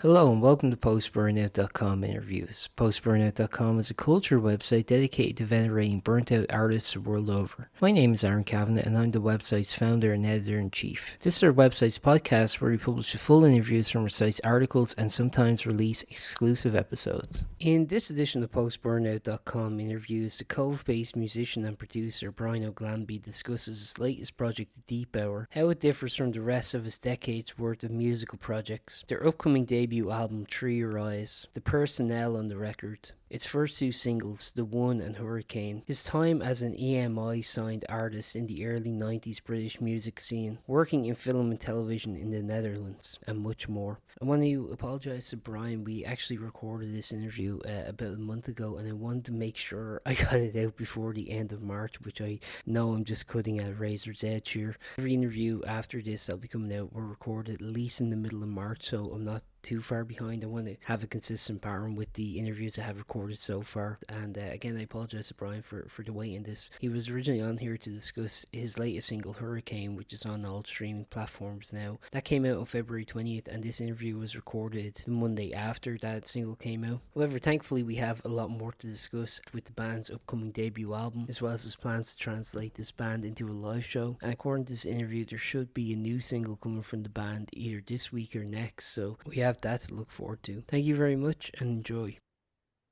Hello and welcome to Post-Burnout.com interviews. Post-Burnout.com is a culture website dedicated to venerating burnt-out artists the world over. My name is Aaron Kavanagh and I'm the website's founder and editor-in-chief. This is our website's podcast where we publish the full interviews from our site's articles and sometimes release exclusive episodes. In this edition of Post-Burnout.com interviews, the Cobh-based musician and producer Brian O'Glanby discusses his latest project, The Deep Hour, how it differs from the rest of his decades worth of musical projects, their upcoming debut album Tree Your Eyes, the personnel on the record, its first two singles, The One and Hurricane, his time as an EMI-signed artist in the early 90s British music scene, working in film and television in the Netherlands, and much more. I want to apologise to Brian. We actually recorded this interview about a month ago, and I wanted to make sure I got it out before the end of March, which I know I'm just cutting at a razor's edge here. Every interview after this that'll be coming out will record at least in the middle of March, so I'm not too far behind. I want to have a consistent pattern with the interviews I have recorded so far. And again, I apologize to Brian for the wait in this. He was originally on here to discuss his latest single, Hurricane, which is on all streaming platforms now. That came out on February 20th, and this interview was recorded the Monday after that single came out. However, thankfully, we have a lot more to discuss with the band's upcoming debut album, as well as his plans to translate this band into a live show. And according to this interview, there should be a new single coming from the band either this week or next, so we have that to look forward to. Thank you very much and enjoy.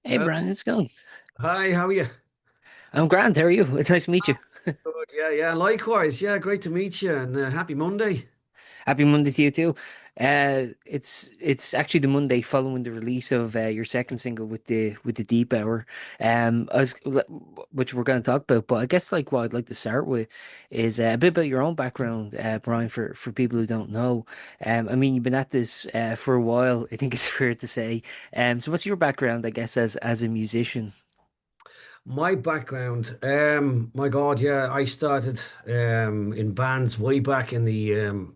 Hey Well, Brian, it's going. hi, how are you? I'm grand. How are you? It's nice to meet you. Good, yeah, likewise. Yeah, great to meet you and happy Monday. Happy Monday to you too. It's actually the Monday following the release of your second single with the Deep Hour, which we're going to talk about. But I guess like what I'd like to start with is a bit about your own background, Brian, for people who don't know. I mean, you've been at this for a while. I think it's fair to say. So what's your background, I guess, as a musician? My background, my God, yeah, I started in bands way back in the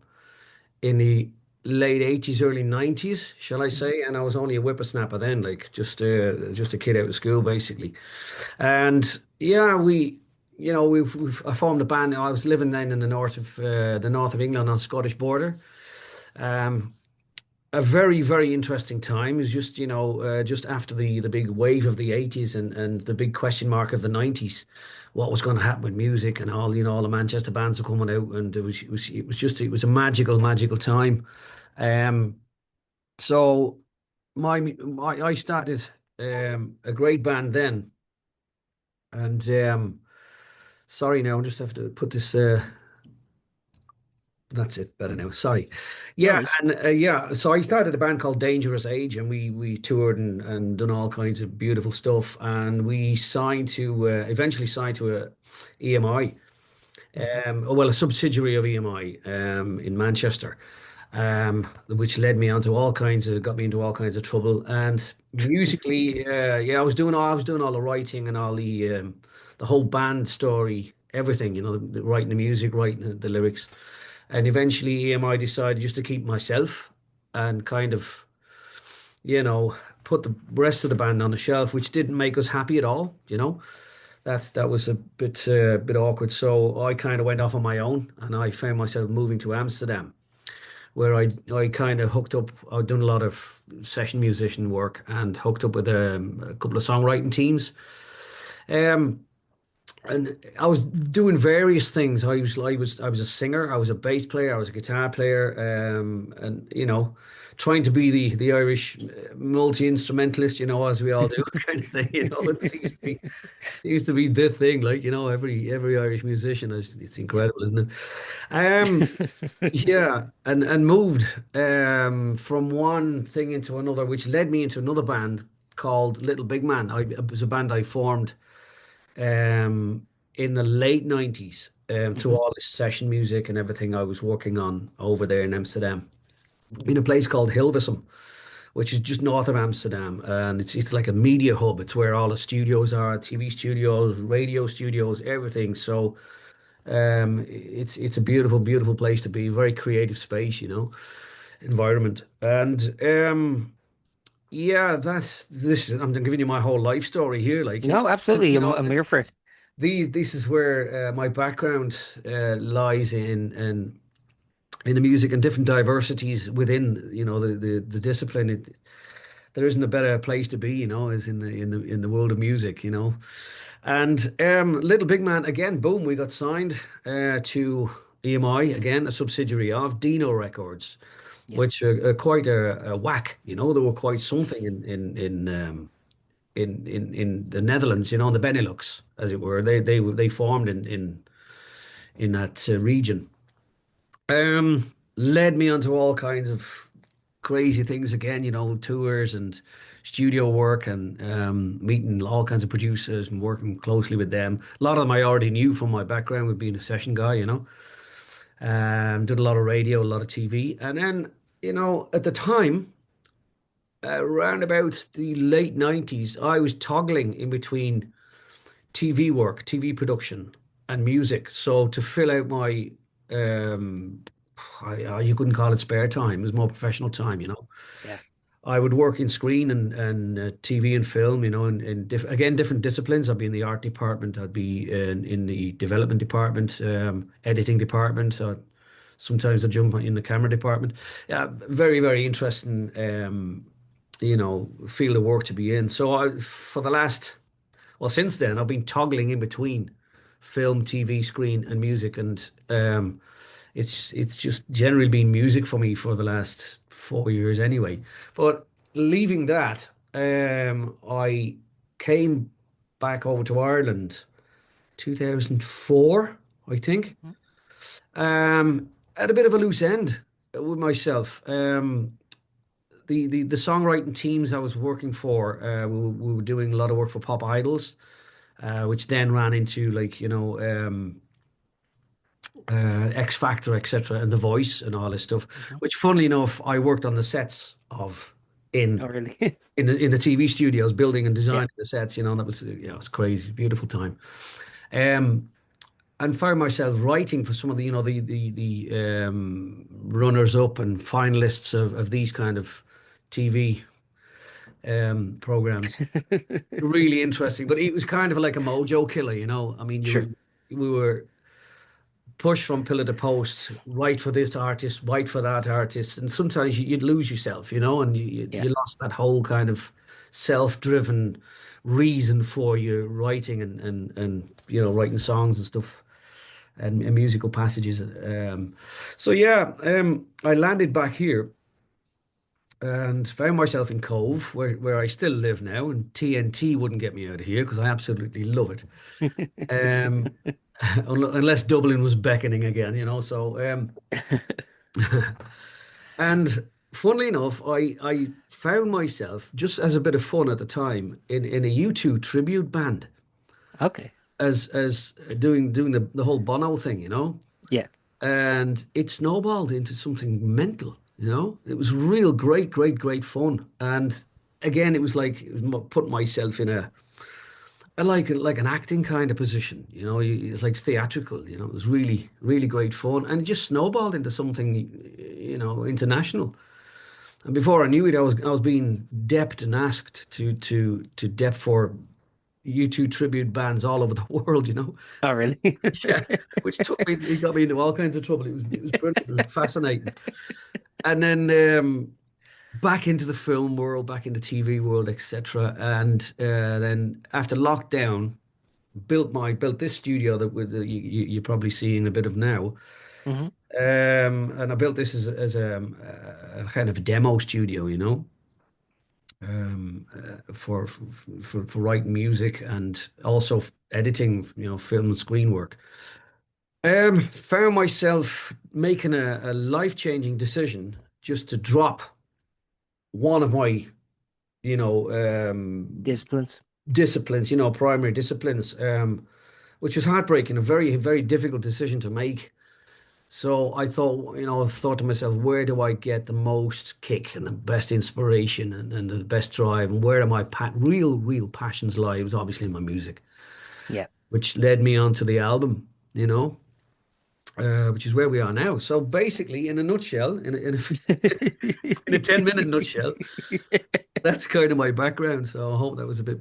late 80s, early 90s, shall I say, and I was only a whippersnapper then, like just a kid out of school basically. And yeah, we've I formed a band. I was living then in the north of England on the Scottish border. Um, a very, very interesting time is just, just after the big wave of the 80s and the big question mark of the 90s, what was going to happen with music and all, all the Manchester bands were coming out, and it was a magical time. Um, so I started a great band then, and sorry now, I just have to put this. That's it. Better now. Sorry. No Yeah, worries. and yeah. So I started a band called Dangerous Age, and we toured and done all kinds of beautiful stuff. And we signed to eventually signed to a EMI, Mhm. well, a subsidiary of EMI in Manchester, which led me onto got me into all kinds of trouble. And musically, yeah, I was doing all the writing and all the whole band story, everything. Writing the music, writing the lyrics. And eventually EMI decided just to keep myself and kind of, you know, put the rest of the band on the shelf, which didn't make us happy at all. That was a bit awkward. So I kind of went off on my own and I found myself moving to Amsterdam, where I kind of hooked up. I'd done a lot of session musician work and hooked up with a couple of songwriting teams. Um, and I was doing various things. I was a singer, I was a bass player, I was a guitar player, and trying to be the Irish multi instrumentalist, as we all do, kind of thing. It seems to be the thing. Like every Irish musician is. It's incredible, isn't it? Um, yeah, and moved from one thing into another, which led me into another band called Little Big Man. It was a band I formed um, in the late 90s, through Mhm. all this session music and everything I was working on over there in Amsterdam, in a place called Hilversum, which is just north of Amsterdam. And it's like a media hub. It's where all the studios are, TV studios, radio studios, everything. So it's a beautiful place to be, very creative space, environment. And yeah, I'm giving you my whole life story here, like, No, absolutely. you I'm, know, I'm here for it. this is where my background lies in, in the music and different diversities within, the discipline. There isn't a better place to be, is in the world of music, And Little Big Man again, boom, we got signed to EMI again, a subsidiary of Dino Records, Yeah. which are quite a whack. They were quite something in the Netherlands, in the Benelux, as it were. They formed in that region. Led me onto all kinds of crazy things again, tours and studio work and meeting all kinds of producers and working closely with them. A lot of them I already knew from my background with being a session guy, Did a lot of radio, a lot of TV. And then, at the time, around about the late 90s, I was toggling in between TV work, TV production, and music. So to fill out my, um, you couldn't call it spare time, it was more professional time, Yeah. I would work in screen and TV and film, again, different disciplines. I'd be in the art department, I'd be in the development department, editing department. Sometimes I jump in the camera department. Yeah, very, very interesting, field of work to be in. So for the last, well, since then, I've been toggling in between film, TV, screen, and music, and it's just generally been music for me for the last 4 years anyway. But leaving that, I came back over to Ireland 2004, I think. Mhm. At a bit of a loose end with myself. The songwriting teams I was working for, we were doing a lot of work for pop idols, which then ran into like X Factor, etc., and The Voice and all this stuff. Mhm. Which, funnily enough, I worked on the sets of Oh, in really? in the TV studios, building and Yeah. designing the sets. And that was it's crazy, beautiful time. Um, and found myself writing for some of the runners up and finalists of these kind of TV programs. Really interesting, but it was kind of like a mojo killer. I mean, Sure. we were push from pillar to post, write for this artist, write for that artist, and sometimes you'd lose yourself, and Yeah. you lost that whole kind of self-driven reason for your writing and writing songs and stuff and musical passages. So yeah, I landed back here and found myself in Cobh, where I still live now, and TNT wouldn't get me out of here because I absolutely love it. Um, unless Dublin was beckoning again, So, and funnily enough, I found myself just as a bit of fun at the time in a U2 tribute band Okay. as doing the whole Bono thing, Yeah. and it snowballed into something mental. It was real great, great, great fun, and again, it was like putting myself in like an acting kind of position, it's like theatrical, it was really, really great fun. And it just snowballed into something, international. And before I knew it, I was being depped and asked to dep for U2 tribute bands all over the world, Oh, really? Yeah, which it got me into all kinds of trouble. It was brilliant, it was fascinating. And then back into the film world, back into TV world, etc. And then after lockdown, built this studio that you're probably seeing a bit of now. Hmm. And I built this as a kind of demo studio, for writing music and also editing, film and screen work. Found myself making a life-changing decision just to drop one of my, you know, Disciplines. disciplines, primary disciplines, which was heartbreaking, a very, very difficult decision to make. So I thought to myself, where do I get the most kick and the best inspiration and the best drive, and where are my real passions lie? It was obviously in my music, Yeah. which led me onto the album, which is where we are now. So basically, in a nutshell, in a 10-minute nutshell, that's kind of my background. So I hope that was a bit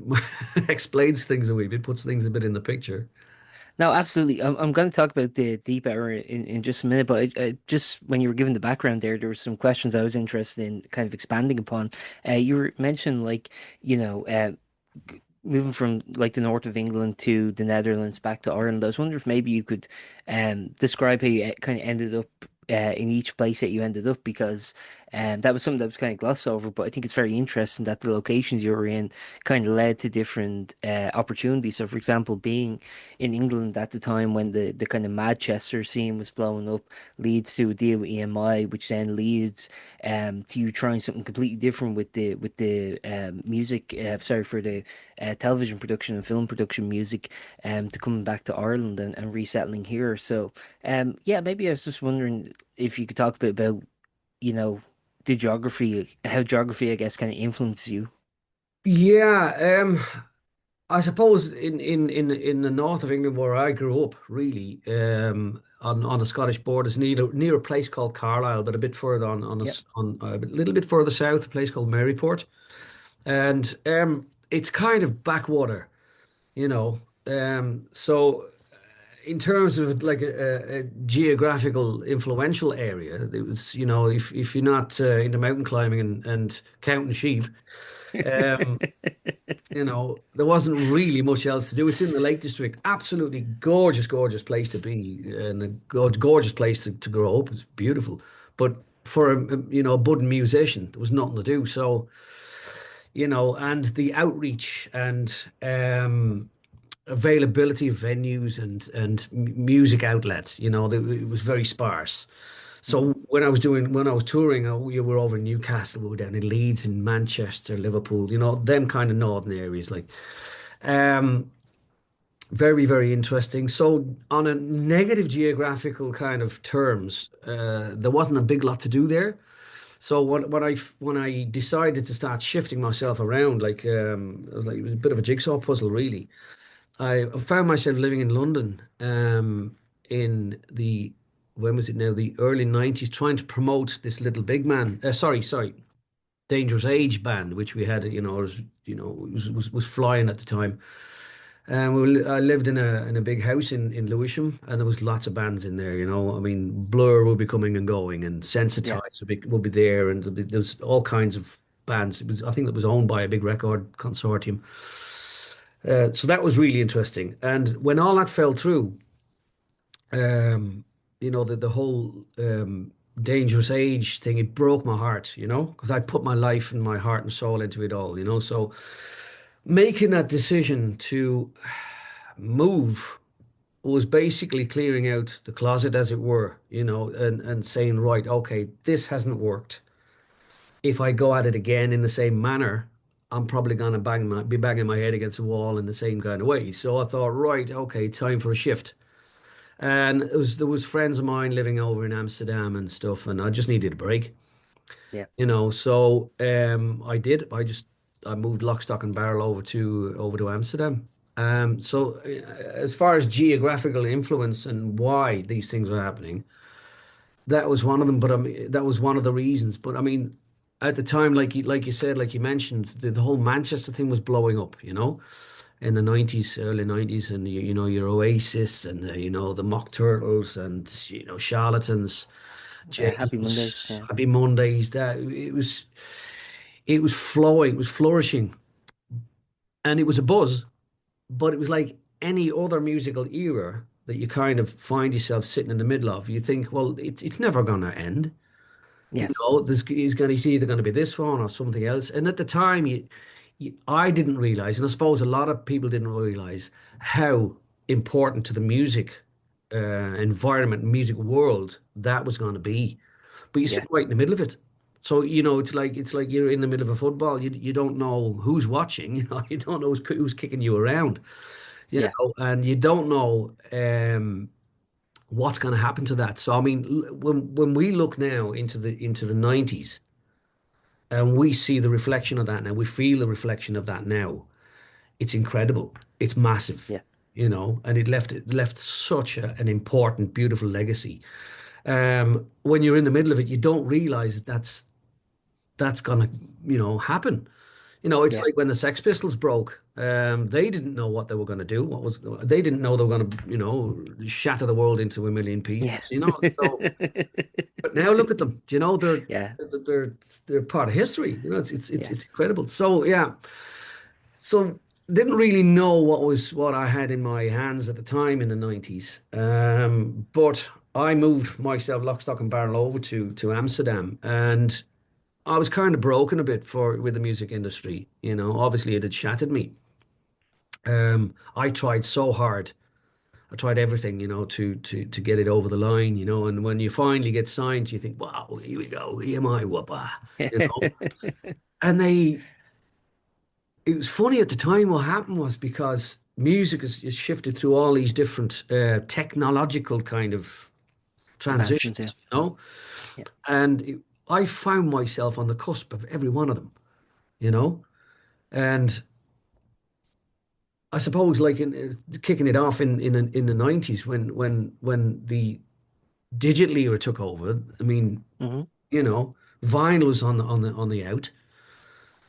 explains things a wee bit, puts things a bit in the picture. No, absolutely. I'm going to talk about the deep hour in just a minute, but just when you were giving the background there, there were some questions I was interested in kind of expanding upon. You were mentioned like, you know, moving from like the north of England to the Netherlands back to Ireland. I was wondering if maybe you could describe how you kind of ended up in each place that you ended up, because that was something that was kind of glossed over, but I think it's very interesting that the locations you were in kind of led to different opportunities. So, for example, being in England at the time when the kind of Manchester scene was blowing up leads to a deal with EMI, which then leads to you trying something completely different with the music. Sorry for the television production and film production music. To coming back to Ireland and resettling here. So, yeah, maybe I was just wondering if you could talk a bit about you know the geography, how geography, I guess, kind of influences you. Yeah, I suppose in the north of England where I grew up, really, on the Scottish borders, near a place called Carlisle, but a bit further Yeah. on a little bit further south, a place called Maryport, and it's kind of backwater, you know. So in terms of like a geographical influential area, it was, if you're not into mountain climbing and counting sheep. Um, there wasn't really much else to do. It's in the Lake District. Absolutely gorgeous, gorgeous place to be, and a gorgeous place to grow up. It's beautiful. But for a budding musician, there was nothing to do. So, and the outreach and availability of venues and music outlets, it was very sparse. So Mhm. when I was touring, we were over in Newcastle, we were down in Leeds, in Manchester, Liverpool, them kind of northern areas, like, um, very, very interesting. So on a negative geographical kind of terms, there wasn't a big lot to do there. So when I decided to start shifting myself around, like, it was a bit of a jigsaw puzzle, really. I found myself living in London, in the when was it now? The early 90s, trying to promote this little big man. Sorry, Dangerous Age band, which we had, was flying at the time. I lived in a big house in Lewisham, and there was lots of bands in there. I mean, Blur would be coming and going, and Yeah. Sensitize would be there, and there was all kinds of bands. I think it was owned by a big record consortium. So that was really interesting. And when all that fell through, um, the whole dangerous age thing, it broke my heart, because I put my life and my heart and soul into it all. So making that decision to move was basically clearing out the closet, as it were, and saying, right, okay, this hasn't worked. If I go at it again in the same manner, I'm probably gonna be banging my head against the wall in the same kind of way. So I thought, right, okay, time for a shift. And there was friends of mine living over in Amsterdam and stuff, and I just needed a break, Yeah. So I did. I moved lock, stock, and barrel over to Amsterdam. So as far as geographical influence and why these things are happening, that was one of them. But I mean, that was one of the reasons. But I mean, at the time, like you said, like you mentioned, the whole Manchester thing was blowing up, in the 90s, early 90s, and your Oasis and the Mock Turtles and Charlatans, Yeah. Happy Mondays. James, Yeah. Happy Mondays. That it was flowing, it was flourishing, and it was a buzz. But it was like any other musical era that you kind of find yourself sitting in the middle of. You think, well, it's never going to end. Yeah. It's either going to be this one or something else. And at the time, I didn't realize, and I suppose a lot of people didn't realize how important to the music environment, music world that was going to be. But you sit Yeah. right in the middle of it. So, it's like you're in the middle of a football. You don't know who's watching. You don't know who's kicking you around. Yeah. And you don't know what's going to happen to that. So, I mean, when we look now into the 90s, and we see the reflection of that now, we feel the reflection of that now. It's incredible. It's massive, Yeah. and it left such an important, beautiful legacy. When you're in the middle of it, you don't realize that that's gonna, happen. It's Yeah. like when the Sex Pistols broke. They didn't know what they were going to do. They didn't know they were going to, shatter the world into a million Yeah. pieces. So, but now look at them. Yeah. They're they're part of history. Yeah. It's incredible. So yeah, so didn't really know what I had in my hands at the time in the 90s. But I moved myself lock, stock, and barrel over to Amsterdam, and I was kind of broken a bit for with the music industry. Obviously it had shattered me. I tried so hard. I tried everything, to get it over the line, and when you finally get signed, you think, wow, here we go, EMI, whoopah, you know. And it was funny at the time. What happened was because music is shifted through all these different technological kind of Advancements, transitions, yeah. Yeah. and I found myself on the cusp of every one of them, you know, and I suppose like in kicking it off in the 90s when the digital era took over. I mean, Hmm. vinyl was on the out.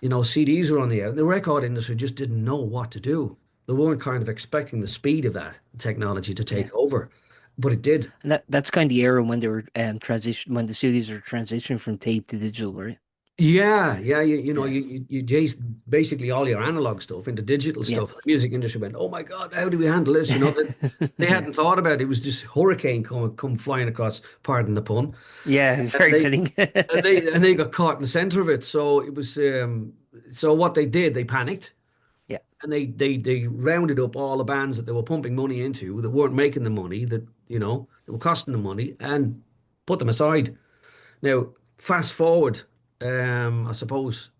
CDs were on the out. The record industry just didn't know what to do. They weren't kind of expecting the speed of that technology to Yeah. take over, but it did. And that's kind of the era when they were transition when the studios are transitioning from tape to digital, right? Yeah, yeah. You know, Yeah. you chased basically all your analog stuff into digital Yeah. stuff. The music industry went, "Oh my God, how do we handle this?" They Yeah. hadn't thought about it. It was just hurricane come flying across. Pardon the pun. Yeah, And very they fitting. and they got caught in the center of it. So it was. So what they did, they panicked. Yeah. And they rounded up all the bands that they were pumping money into that weren't making the money that were costing them money and put them aside. Now, fast forward, I suppose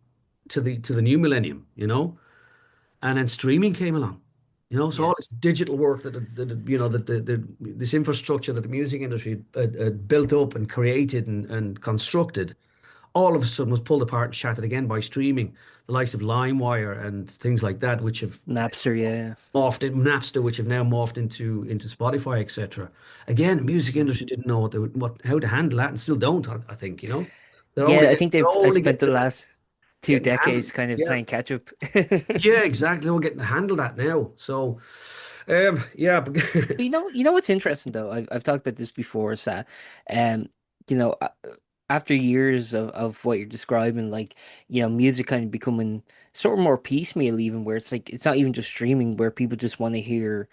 to the new millennium, and then streaming came along. So Yeah. all this digital work that this infrastructure that the music industry had built up and created and constructed all of a sudden was pulled apart and shattered again by streaming, the likes of LimeWire and things like that, which have Napster, yeah. morphed in Napster, which have now morphed into Spotify, etc. Again, the music Mhm. industry didn't know what how to handle that, and still don't. I think they're only Yeah, I getting think they're I only spent the getting last two getting to handle. decades kind of Yeah, playing catch up. yeah, exactly. They're getting to handle that now. So, yeah, You know what's interesting though? I've talked about this before, is that, um, you know, after years of what you're describing, like, music kind of becoming sort of more piecemeal, even where it's like it's not even just streaming, where people just want to hear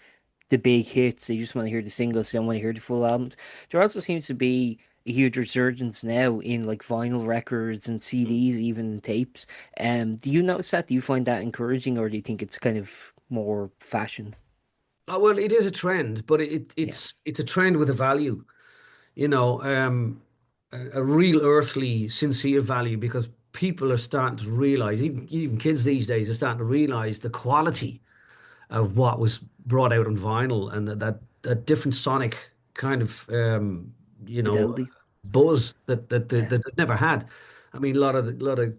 the big hits, they just want to hear the singles, they don't want to hear the full albums. There also seems to be a huge resurgence now in like vinyl records and CDs, even and tapes. Do you notice that? Do you find that encouraging, or do you think it's kind of more fashion? well, it is a trend, but it, Yeah. it's a trend with a value. you know, um, a real earthly, sincere value because people are starting to realize, even kids these days are starting to realize the quality of what was brought out on vinyl and that different sonic kind of, you know, Fidelity. buzz Yeah. that never had. I mean, the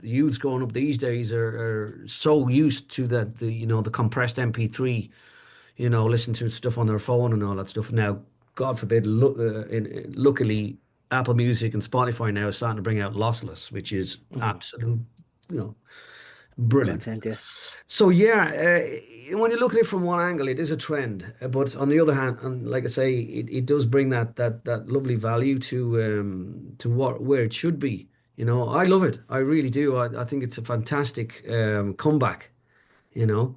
youths growing up these days are so used to the compressed MP3, listen to stuff on their phone and all that stuff. Now, God forbid, luckily, Apple Music and Spotify now are starting to bring out lossless, which is Hmm. absolute, you know, brilliant. Godsend, yeah. So yeah, when you look at it from one angle, it is a trend. But on the other hand, and like I say, it does bring that lovely value to where it should be. I love it. I really do. I think it's a fantastic comeback. You know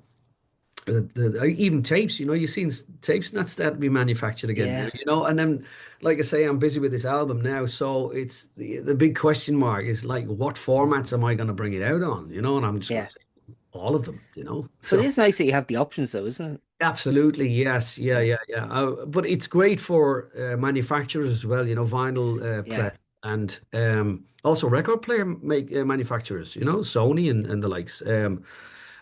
even tapes, you've seen tapes not start to be manufactured again now, Yeah. and then, like I say, I'm busy with this album now, so it's the big question mark is like, what formats am I going to bring it out on, and I'm just going Yeah. to say all of them, But so it's nice that you have the options though, isn't it? absolutely, yes, yeah, Yeah. yeah, yeah. But it's great for manufacturers as well, vinyl Yeah. press and also record player make manufacturers, Sony and the likes.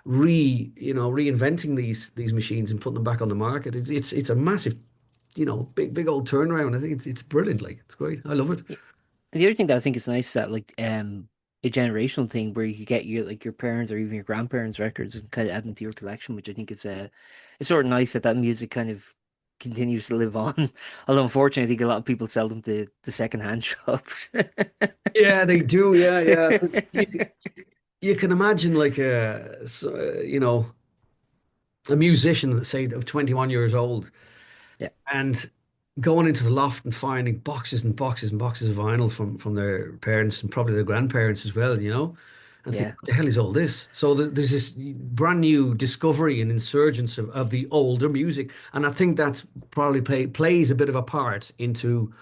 Reinventing these machines and putting them back on the market. It's a massive, big old turnaround. I think it's brilliant. Like, it's great. I love it. Yeah. And the other thing that I think is nice is that, like, a generational thing where you could get your parents or even your grandparents' records and kind of add them to your collection, which I think is it's sort of nice that that music kind of continues to live on. Although unfortunately, I think a lot of people sell them to secondhand shops. Yeah, they do. Yeah, yeah. you can imagine like a musician, say, of 21 years old, Yeah, and going into the loft and finding boxes and boxes and boxes of vinyl from their parents and probably their grandparents as well, and think, yeah, what the hell is all this? So there's this brand new discovery and insurgence of the older music, and I think that's probably plays a bit of a part into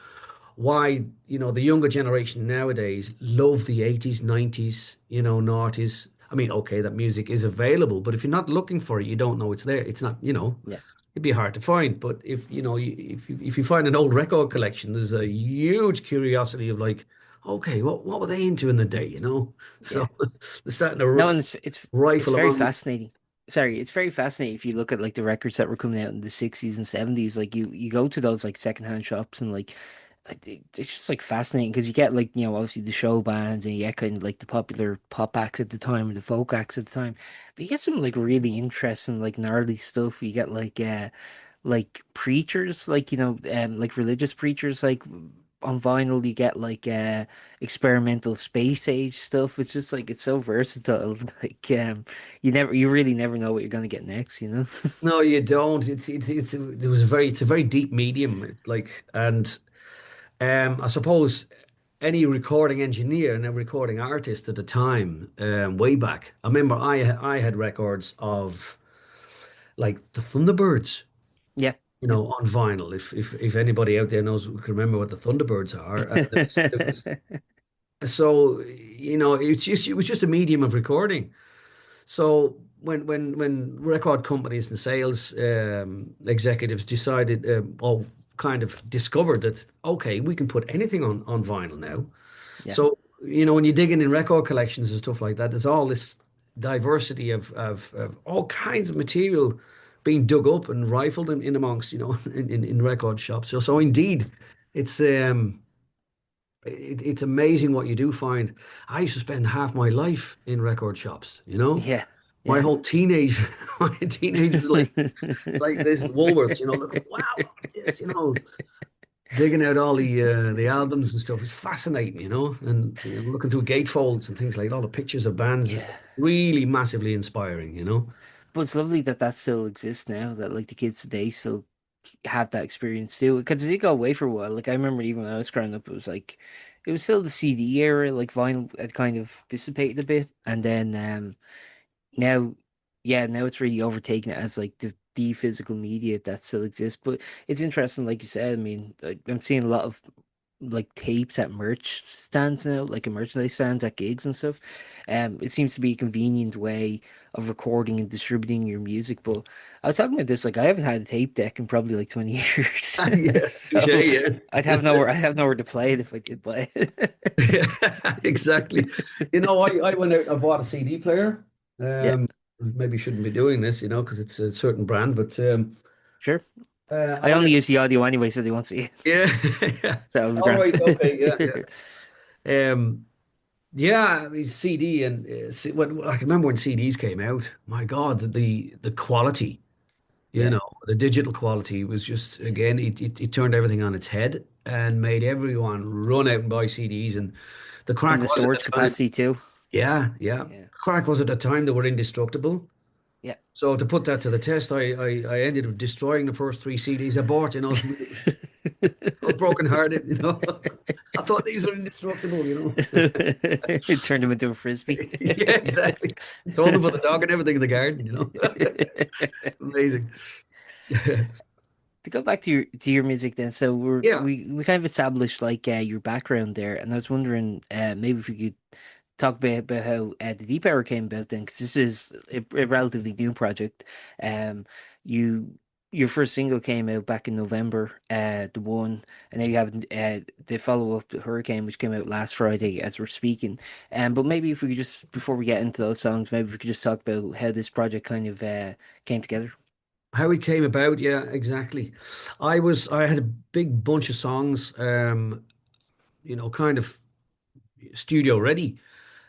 why the younger generation nowadays love the 80s, 90s, noughties. I mean, okay, that music is available, but if you're not looking for it, you don't know it's there. It's not, yeah, it'd be hard to find. But if if you find an old record collection, there's a huge curiosity of like, okay, what were they into in the day, yeah. So they're starting to No, and it's rifle very among. fascinating. Sorry, it's very fascinating if you look at like the records that were coming out in the 60s and 70s. Like you go to those like secondhand shops and like it's just like fascinating because you get like obviously the show bands and you get kind of like the popular pop acts at the time or the folk acts at the time, but you get some like really interesting like gnarly stuff. You get like preachers like religious preachers like on vinyl. You get like experimental space age stuff. It's just like it's so versatile. Like you really never know what you're gonna get next. No, you don't. It's a very deep medium, like, and I suppose any recording engineer and a recording artist at the time, way back, I remember I had records of like the Thunderbirds, Yeah, yeah. on vinyl. If anybody out there knows can remember what the Thunderbirds are, and it was so it was just a medium of recording. So when record companies and sales executives decided, or kind of discovered that, okay, we can put anything on vinyl now. Yeah. So when you dig in record collections and stuff like that, there's all this diversity of all kinds of material being dug up and rifled in amongst in record shops. So indeed, it's it's amazing what you do find. I used to spend half my life in record shops. Yeah, My yeah. whole teenage, my teenage was like this at Woolworths, looking, wow, look at this, digging out all the albums and stuff. It's fascinating, and looking through gatefolds and things like that, all the pictures of bands and Yeah. stuff. Really massively inspiring. But it's lovely that that still exists now, that like the kids today still have that experience too. Because it did go away for a while. Like I remember even when I was growing up, it was like it was still the CD era, like vinyl had kind of dissipated a bit. And then now yeah, now it's really overtaken it as like the physical media that still exists. But it's interesting, like you said, I mean, I'm seeing a lot of like tapes at merch stands now, like a merchandise stands at gigs and stuff. It seems to be a convenient way of recording and distributing your music. But I was talking about this, like I haven't had a tape deck in probably like 20 years. Yeah, touche, So yeah. I'd have nowhere to play it if I did buy it. Yeah, exactly. I went out, I bought a CD player. Yeah, Maybe shouldn't be doing this, because it's a certain brand, but sure. I I went only out, use the audio anyway, so they won't see it. yeah. That was All grand. right, okay, yeah, yeah. Yeah, I mean, CD and I can remember when CDs came out. My God, the quality, Yeah. the digital quality was just, again, it turned everything on its head and made everyone run out and buy CDs. And the And crack the was at storage the time, capacity too. yeah, yeah, Yeah. the crack was at the time they were indestructible. Yeah. So to put that to the test, I ended up destroying the first three CDs I bought. I was brokenhearted. I thought these were indestructible. It turned him into a frisbee. Yeah, exactly. Told them for the dog and everything in the garden. Amazing. To go back to your music then, so Yeah. we kind of established like your background there, and I was wondering maybe if we could talk about how the Deep Hour came about then, because this is a relatively new project. You your first single came out back in November, the one, and now you have the follow up, Hurricane, which came out last Friday as we're speaking. But maybe if we could just before we get into those songs, maybe we could just talk about how this project kind of came together. How it came about, yeah, exactly. I had a big bunch of songs, kind of studio ready.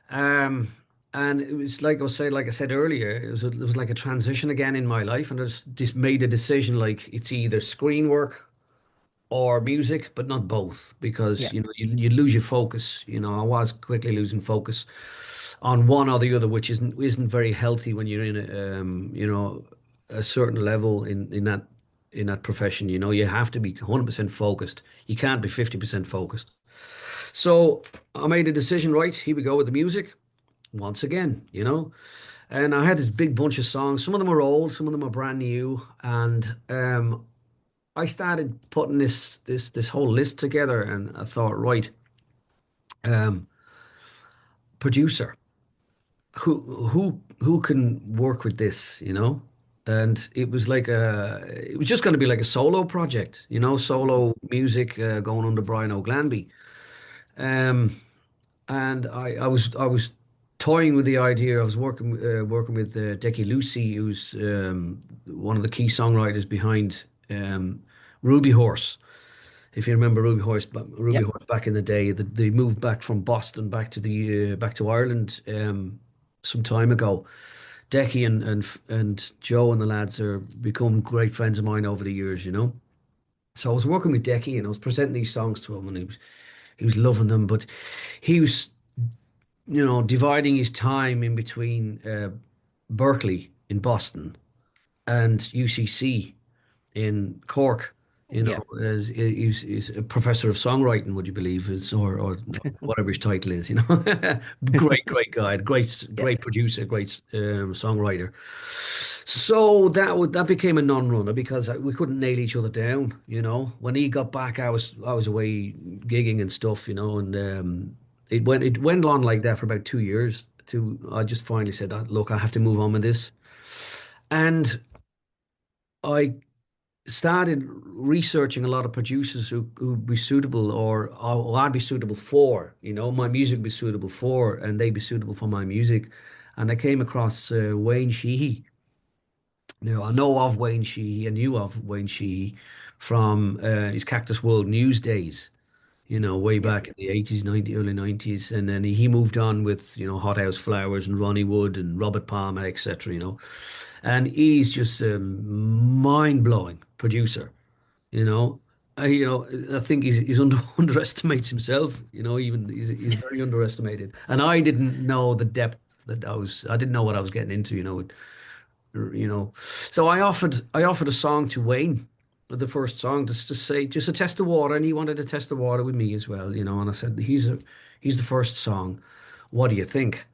Um, and it was like I said earlier, it was like a transition again in my life, and I just made a decision like it's either screen work or music, but not both, because Yeah. you lose your focus. I was quickly losing focus. on one or the other, which isn't very healthy when you're in a certain level in that profession. You have to be 100% focused. You can't be 50% focused. So I made a decision. Right, here we go with the music once again. And I had this big bunch of songs. Some of them are old, some of them are brand new, and I started putting this whole list together, and I thought, right, um, producer. who can work with this. And it was just going to be like a solo project, Mhm. solo music going under Brian O'Glanby. um and I was toying with the idea. I was working with Decky Lucy, who's one of the key songwriters behind Ruby Horse. If you remember Ruby Yep. Horse back in the day, they moved back from Boston back to Ireland some time ago. Decky and Joe and the lads are become great friends of mine over the years. So I was working with Decky and I was presenting these songs to him, and he was loving them, but he was dividing his time in between Berkeley in Boston and UCC in Cork. Yep. He's a professor of songwriting, would you believe, or whatever his title is. Great, great guy, great, Yep. great producer, great songwriter. So that became a non-runner because we couldn't nail each other down. When he got back, I was away gigging and stuff, and it went on like that for about 2 years. I just finally said, look, I have to move on with this, and I started researching a lot of producers who'd be suitable, or I'd be suitable for, my music would be suitable for, and they'd be suitable for my music. And I came across Wayne Sheehy. Now, I know of Wayne Sheehy. I knew of Wayne Sheehy from his Cactus World News days, way Yep. back in the 80s, early 90s. And then he moved on with, Hot House Flowers and Ronnie Wood and Robert Palmer, etc. And he's just a mind-blowing producer. You know, I think he's underestimates himself. Even he's very underestimated. And I didn't know the depth I didn't know what I was getting into. So I offered a song to Wayne, the first song, just to say, just to test the water, and he wanted to test the water with me as well. And I said, he's the first song. What do you think?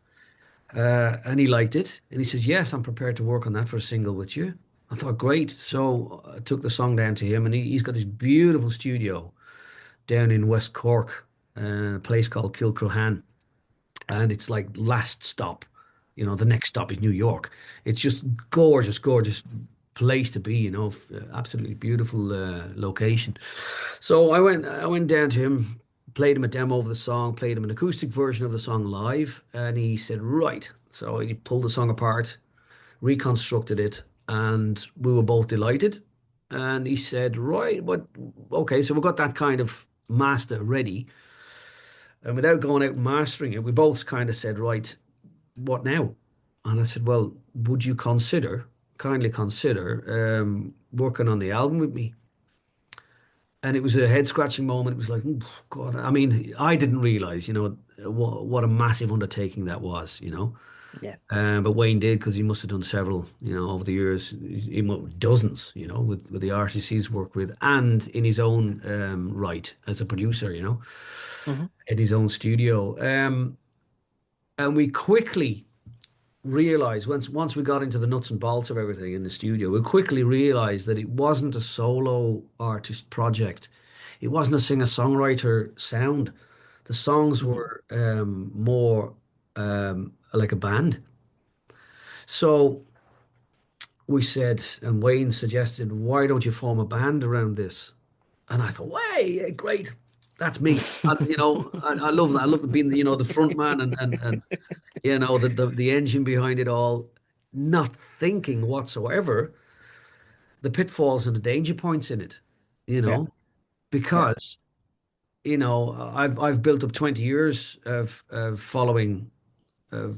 And he liked it, and he says, yes, I'm prepared to work on that for a single with you. I thought, great. So I took the song down to him, and he's got this beautiful studio down in West Cork, a place called Kilcrohan, and it's like last stop. The next stop is New York. It's just gorgeous, gorgeous place to be. Absolutely beautiful location. So I went down to him, played him a demo of the song, played him an acoustic version of the song live, and he said, right. So he pulled the song apart, reconstructed it, and we were both delighted. And he said, right, but okay, so we've got that kind of master ready. And without going out and mastering it, we both kind of said, right, what now? And I said, well, would you kindly consider working on the album with me? And it was a head scratching moment. It was like, "Ooh, God, I mean, I didn't realize, what a massive undertaking that was. Yeah. But Wayne did, because he must have done several, over the years, dozens, with the artists he's worked with, and in his own right as a producer, Hmm. in his own studio. And we quickly realized, once we got into the nuts and bolts of everything in the studio, we quickly realized that it wasn't a solo artist project. It wasn't a singer-songwriter sound. The songs Hmm. were more like a band. So we said, and Wayne suggested, why don't you form a band around this? And I thought, way, yeah, great, that's me. I love that. I love being the front man, and the engine behind it all, not thinking whatsoever the pitfalls and the danger points in it, you Yeah. know, Yeah. because I've built up 20 years of following uh,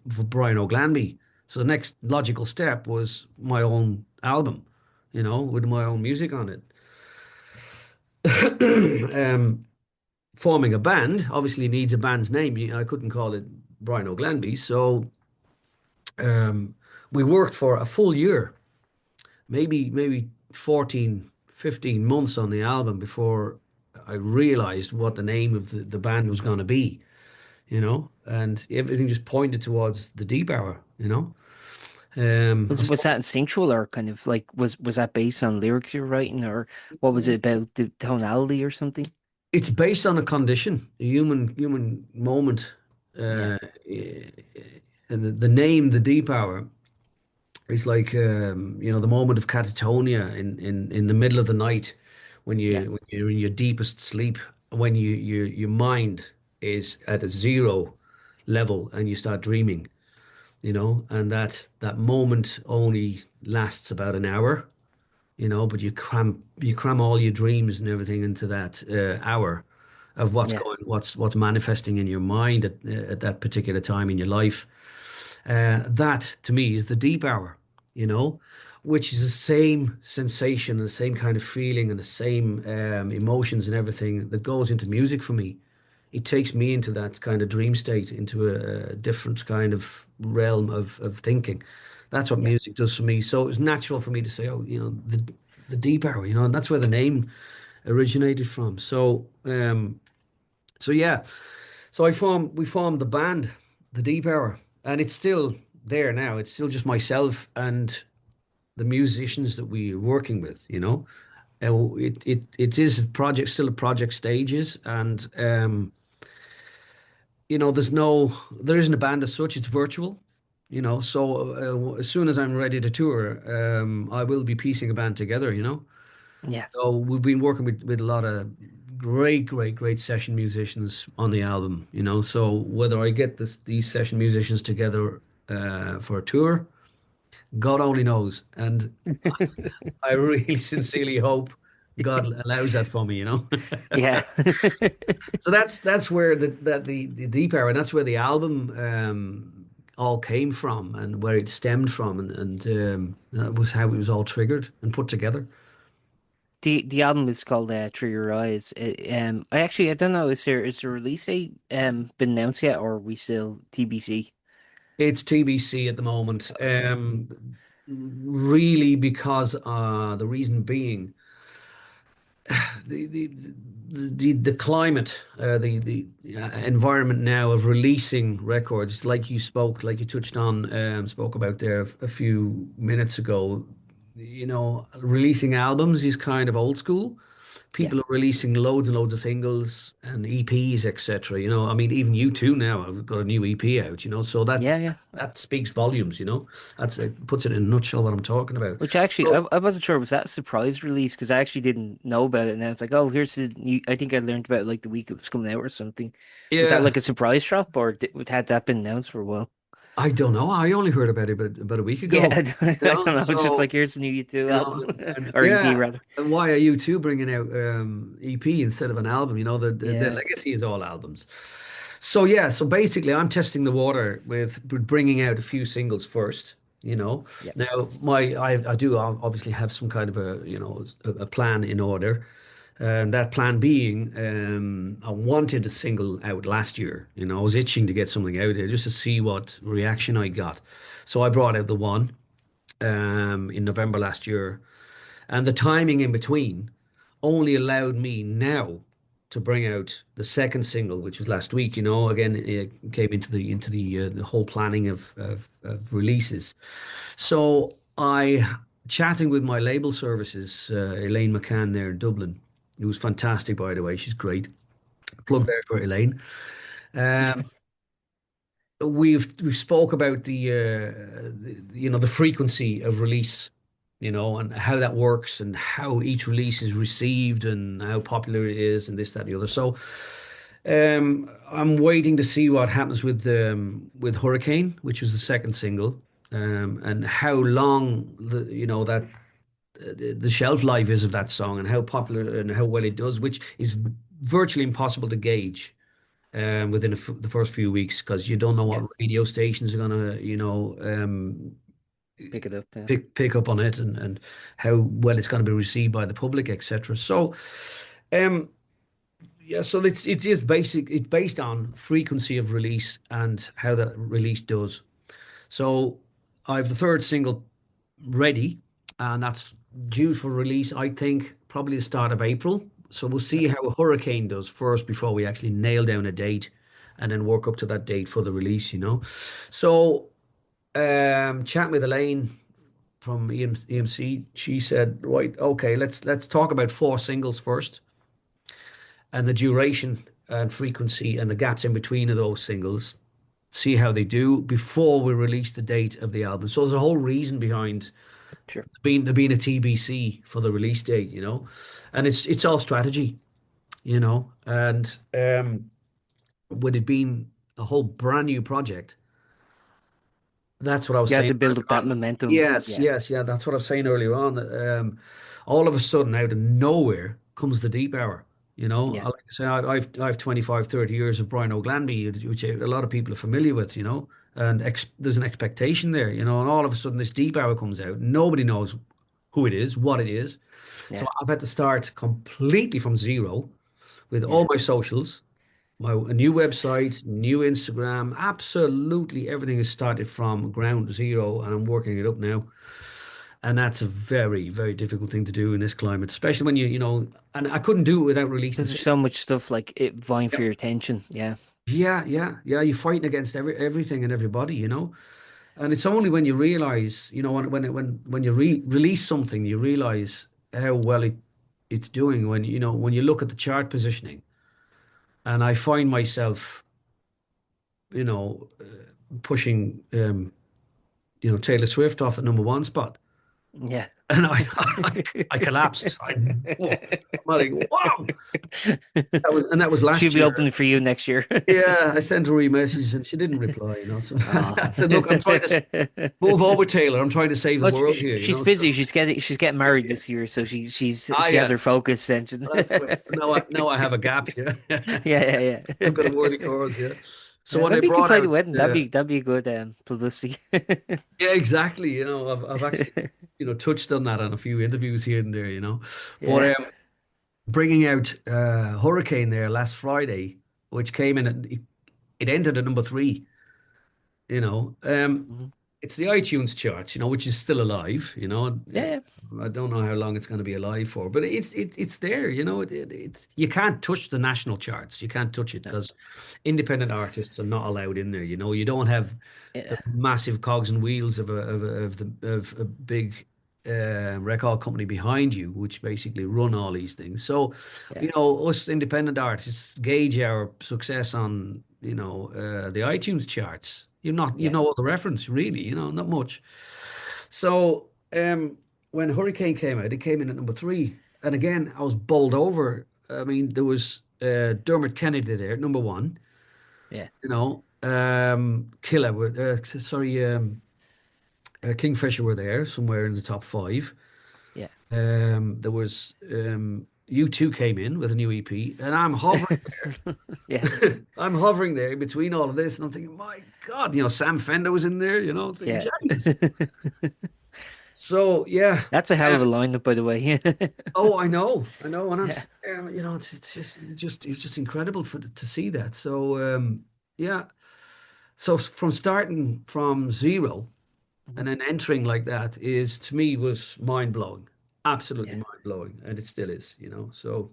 for Brian O'Glanby. So the next logical step was my own album, with my own music on it. Forming a band obviously needs a band's name. I couldn't call it Brian O'Glenby. So um, we worked for a full year, maybe 14, 15 months on the album before I realized what the name of the band was going to be, and everything just pointed towards the Deep Hour, Was So that instinctual or kind of like was that based on lyrics you're writing or what was it about the tonality or something? it's based on a condition, a human moment, Yeah, and the name, the Deep Hour, is like the moment of catatonia in the middle of the night when yeah, you're in your deepest sleep, when your mind is at a zero level and you start dreaming, and that moment only lasts about an hour, but you cram all your dreams and everything into that hour of yeah, what's manifesting in your mind at that particular time in your life. That to me is the deep hour, you know, which is the same sensation and the same kind of feeling and the same emotions and everything that goes into music for me. It takes me into that kind of dream state, into a different kind of realm of thinking. That's what yeah. music does for me. So it was natural for me to say, oh, the deep hour, and that's where the name originated from. So yeah, so we formed the band, the Deep Hour, and it's still there now. It's still just myself and the musicians that we're working with. It is a project, still a project stages, and there isn't a band as such. It's virtual. So as soon as I'm ready to tour, I will be piecing a band together. Yeah. So we've been working with a lot of great session musicians on the album, So whether I get these session musicians together for a tour, God only knows. And I really sincerely hope God allows that for me. Yeah. So that's where the Deep Hour, and that's where the album all came from and where it stemmed from, and that was how it was all triggered and put together. The album is called Through Your Eyes. I don't know, is there a release date been announced yet or are we still TBC? It's TBC at the moment. Okay. Really, because the reason being the the the climate, the environment now of releasing records, like you touched on, spoke about there a few minutes ago. Releasing albums is kind of old school. Yeah. People are releasing loads and loads of singles and EPs, etc. I mean, even U2 now have got a new EP out. So that Yeah, yeah. that speaks volumes. That's it puts it in a nutshell what I'm talking about. Which actually, So, I wasn't sure, was that a surprise release? Because I actually didn't know about it. And I was like, oh, here's the new. I think I learned about it like the week it was coming out or something. Was that yeah, like a surprise drop or had that been announced for a while? I don't know. I only heard about it about a week Yeah, ago. I don't know. It's just So like, here's the new U2 album and or EP yeah, rather. and why are you two bringing out EP instead of an album? The Yeah, legacy is all albums. So yeah, so basically, I'm testing the water with bringing out a few singles first. yeah, Now I do obviously have some kind of a plan in order. And that plan being, I wanted a single out last year. I was itching to get something out there just to see what reaction I got. So I brought out the one in November last year, and the timing in between only allowed me now to bring out the second single, which was last week. Again, it came into the whole planning of releases. So I chatting with my label services, Elaine McCann there in Dublin, who was fantastic, by the way. She's great. Plug cool. there for Elaine. Um, we've spoke about the frequency of release, and how that works and how each release is received and how popular it is and this, that, and the other. So I'm waiting to see what happens with Hurricane, which was the second single, and how long the shelf life is of that song and how popular and how well it does, which is virtually impossible to gauge within the first few weeks because you don't know Yeah, what radio stations are gonna, pick it up. Yeah. pick up on it and how well it's going to be received by the public, etc. So, um, Yeah, so it is basic. It's based on frequency of release and how the release does. So I've the third single ready, and that's due for release. I think probably the start of April. So we'll see Okay. how Hurricane does first before we actually nail down a date, and then work up to that date for the release. So chatting with Elaine from EMC, she said, right, okay, let's talk about four singles first and the duration and frequency and the gaps in between of those singles, see how they do before we release the date of the album. So there's a whole reason behind Sure. being a TBC for the release date, and it's all strategy, and with it being a whole brand new project. That's what I was You had saying to build earlier up that on. momentum. Yes, Yeah. yes, yeah. That's what I was saying earlier on. All of a sudden, out of nowhere, comes the deep hour. Yeah. Like I say, I've 25, 30 years of Brian O'Glanby, which a lot of people are familiar with, and there's an expectation there, and all of a sudden this deep hour comes out. Nobody knows who it is, what it is. So Yeah. I've had to start completely from zero with Yeah. all my socials, a new website, new Instagram, absolutely everything has started from ground zero, and I'm working it up now. And that's a very, very difficult thing to do in this climate, especially when and I couldn't do it without releasing Because there's singles. so much stuff like it vying for Yep. your attention. Yeah. Yeah, yeah, yeah. You're fighting against everything and everybody. And it's only when you realize, when you release something, you realize how well it's doing. When you look at the chart positioning, and I find myself, you know, pushing, Taylor Swift off the number one spot. Yeah. And I, I collapsed. I'm like, wow. That was She'll last be year. opening for you next year. Yeah, I sent her a message and she didn't reply. So Oh. I said, look, I'm trying to move over, Taylor. I'm trying to save the Well, world here, she's So busy. She's getting yeah, married yeah. this year, so she has Yeah, her focus attention. that's good. So now I have a gap. Yeah, Yeah, yeah, I've got a yeah. worthy cause. Yeah. So Yeah, when they maybe you could brought play the out, wedding. That'd be good publicity. yeah, exactly. I've actually touched on that on a few interviews here and there. Yeah. But bringing out Hurricane there last Friday, which came in it ended at number three. You know, um, Mhm. it's the iTunes charts, which is still alive. Yeah, yeah, I don't know how long it's going to be alive for, but it's there. It's you can't touch the national charts. You can't touch it no, because independent artists are not allowed in there. You don't have the yeah, massive cogs and wheels of a big record company behind you, which basically run all these things. So, yeah, us independent artists gauge our success on the iTunes charts. You've yeah, no other reference really. Not much. So, when Hurricane came out, it came in at number three, and again, I was bowled over. I mean, there was Dermot Kennedy there, number one. yeah, Killer were sorry, Kingfisher were there somewhere in the top five. yeah. There was U2 came in with a new EP, and I'm hovering Yeah. there. I'm hovering there between all of this, and I'm thinking, my God, Sam Fender was in there, I'm thinking, Yeah. Jesus. So yeah, That's a hell of a lineup, by the way. oh, I know, and I'm, Yeah. it's just incredible to see that. So yeah, so from starting from zero Mhm. and then entering like that is to me was mind blowing, absolutely Yeah. mind blowing, and it still is. So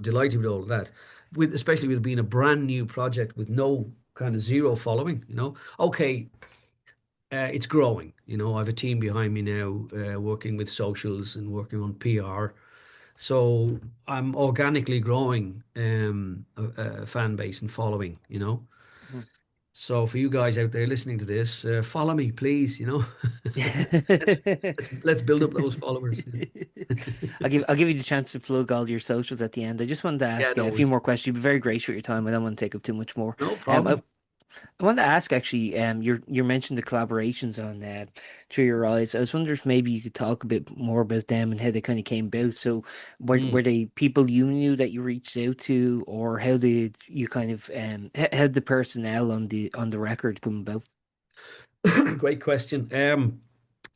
delighted with all of that, with especially with being a brand new project with no kind of zero following. Okay, it's growing. I have a team behind me now, working with socials and working on PR. So I'm organically growing a fan base and following. Mhm. So for you guys out there listening to this, follow me, please. let's, let's build up those followers. I'll give you the chance to plug all your socials at the end. I just wanted to Yeah, ask no a few worries. more questions. You've been very gracious with your time. I don't want to take up too much more. No Um, I, problem. I wanted to ask actually, you mentioned the collaborations on Through Your Eyes. I was wondering if maybe you could talk a bit more about them and how they kind of came about. So were Mm. they people you knew that you reached out to, or how did you kind of how did the personnel on the record come about? Great question.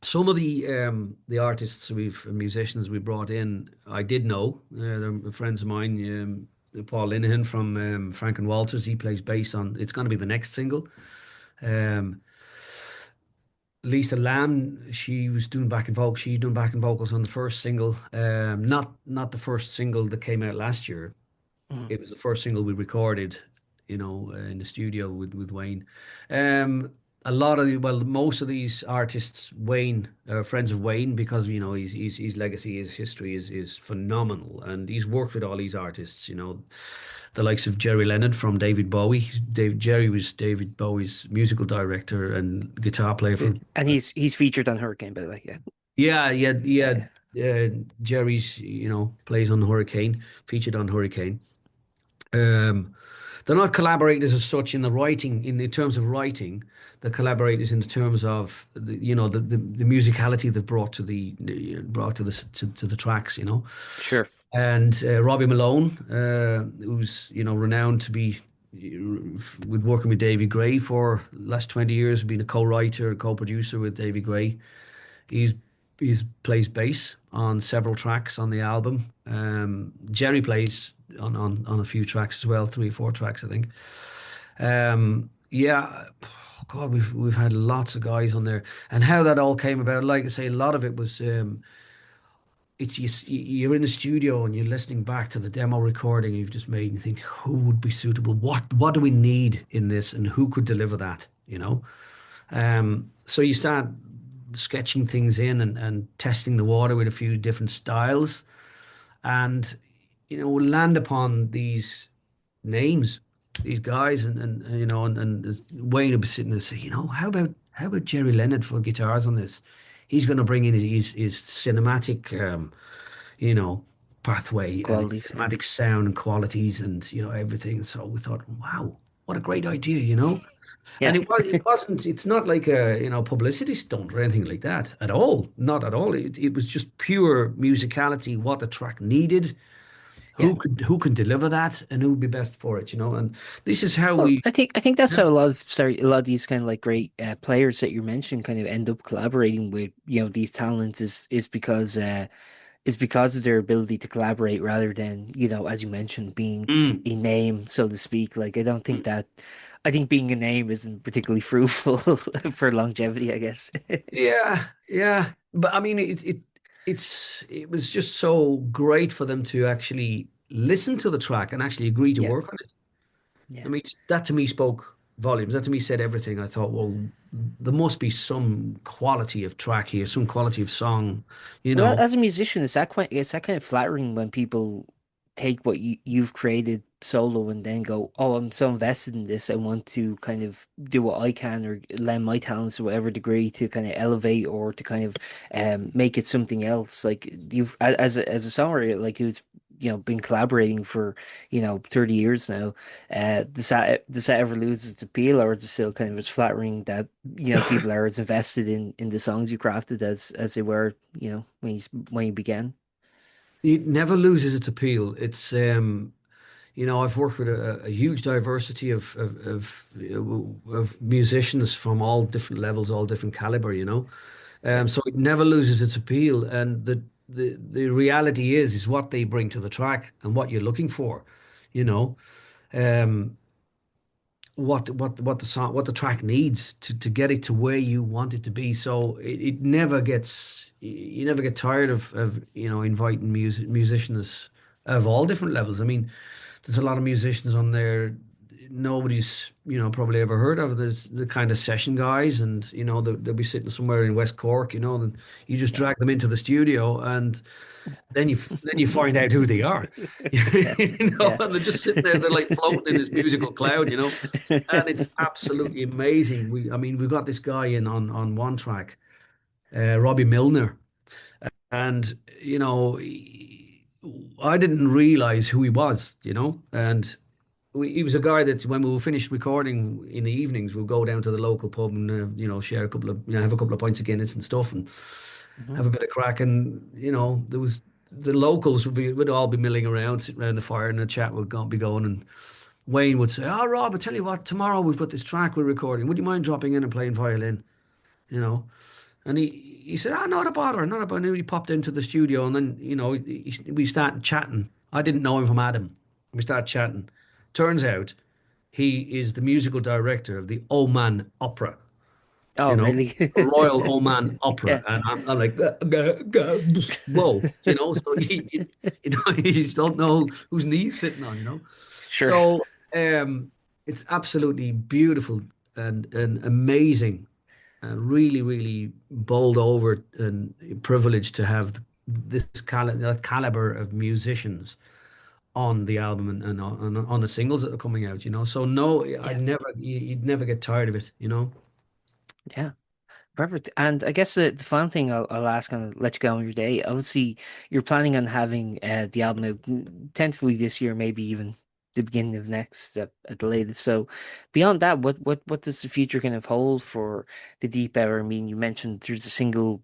Some of the artists we've musicians we brought in, I did know. They're friends of mine. Paul Linehan from Frank and Walters. He plays bass on. It's going to be the next single. Um, Lisa Lamb, she was doing backing vocals. She's doing backing vocals on the first single. Not the first single that came out last year. Mhm. It was the first single we recorded, in the studio with Wayne. Um, well, most of these artists, Wayne, are friends of Wayne because his legacy, his history is phenomenal, and he's worked with all these artists. The likes of Jerry Leonard from David Bowie. Jerry was David Bowie's musical director and guitar player Yeah. for. And he's featured on Hurricane, by the way. Yeah. Yeah, yeah, yeah. Yeah. Jerry's, plays on Hurricane, featured on Hurricane. Um, they're not collaborators as such in the writing, in terms of writing. They're collaborators in terms of the musicality they've brought to the tracks. Sure. And Robbie Malone, who's renowned to be with working with Davy Gray for the last 20 years, being a co-writer, co-producer with Davy Gray. He's he's plays bass on several tracks on the album. Jerry plays on a few tracks as well, 3 or 4 tracks, I think. Yeah, God, we've had lots of guys on there, and how that all came about. Like I say, a lot of it was it's you're in the studio and you're listening back to the demo recording you've just made, and you think who would be suitable, what do we need in this, and who could deliver that. So you start sketching things in and testing the water with a few different styles, and land upon these names, these guys, and Wayne would be sitting there and say, how about Jerry Leonard for guitars on this? He's going to bring in his cinematic, you know, pathway and his Qualities. Yeah. cinematic sound and qualities and everything. So we thought, wow, what a great idea. And Yeah. it's not like a, publicity stunt or anything like that at all. Not at all. It was just pure musicality, what the track needed, Yeah. who could deliver that, and who would be best for it. And this is how Well, we. I think that's how a lot of these kind of like great players that you mentioned kind of end up collaborating with these talents is because of their ability to collaborate rather than as you mentioned being Mm. a name, so to speak. Like I think being a name isn't particularly fruitful for longevity, I guess. Yeah, yeah. But I mean, it was just so great for them to actually listen to the track and actually agree to Yeah, work on it. I yeah. mean, that to me spoke volumes. That to me said everything. I thought, well, there must be some quality of track here, some quality of song, you Well, know. as a musician, it's that kind of flattering when people take what you've created solo and then go, "Oh, I'm so invested in this. I want to kind of do what I can or lend my talents to whatever degree to kind of elevate or to kind of make it something else." Like as a songwriter, like who's been collaborating for 30 years now. Does that ever lose its appeal, or is it still kind of as flattering that people are as invested in the songs you crafted as they were when you began? It never loses its appeal. It's I've worked with a huge diversity of musicians from all different levels, all different caliber. Yeah. So it never loses its appeal, and the reality is what they bring to the track and what you're looking for, you know. Um, what the song, what the track needs to get it to where you want it to be. So it never gets, you never get tired of inviting musicians of all different levels. I mean, there's a lot of musicians on there nobody's probably ever heard of. There's the kind of session guys, and they'll be sitting somewhere in West Cork, and you just Yeah. drag them into the studio, and then you find out who they are. Yeah. Yeah. And they're just sitting there, they're like floating in this musical cloud. And it's absolutely amazing. I mean, we've got this guy in on one track, Robbie Milner, and I didn't realize who he was. And he was a guy that when we were finished recording in the evenings, we'd go down to the local pub and share a couple of have a couple of pints of Guinness and stuff, and Mhm. have a bit of crack. And there was the locals would all be milling around, sitting around the fire, and the chat would be going. And Wayne would say, "Oh, Rob, I tell you what, tomorrow we've got this track we're recording. Would you mind dropping in and playing violin?" You know, And he said, "Ah, not a bother, not a bother." And he popped into the studio, and then we started chatting. I didn't know him from Adam. We started chatting. Turns out he is the musical director of the Oman Opera. Oh, You know, really? the Royal Oman Opera, Yeah, and I'm like, whoa, So you just don't know whose knee he's sitting on, sure. So it's absolutely beautiful and amazing and really, really bowled over and privileged to have this that caliber of musicians on the album and on the singles that are coming out. So no, Yeah, you'd never get tired of it. yeah. Perfect. And I guess the final thing I'll ask and I'll let you go on your day. Obviously, you're planning on having the album out tentatively this year, maybe even the beginning of next at the latest. So, beyond that, what does the future kind of hold for the Deep Hour? I mean, you mentioned there's a single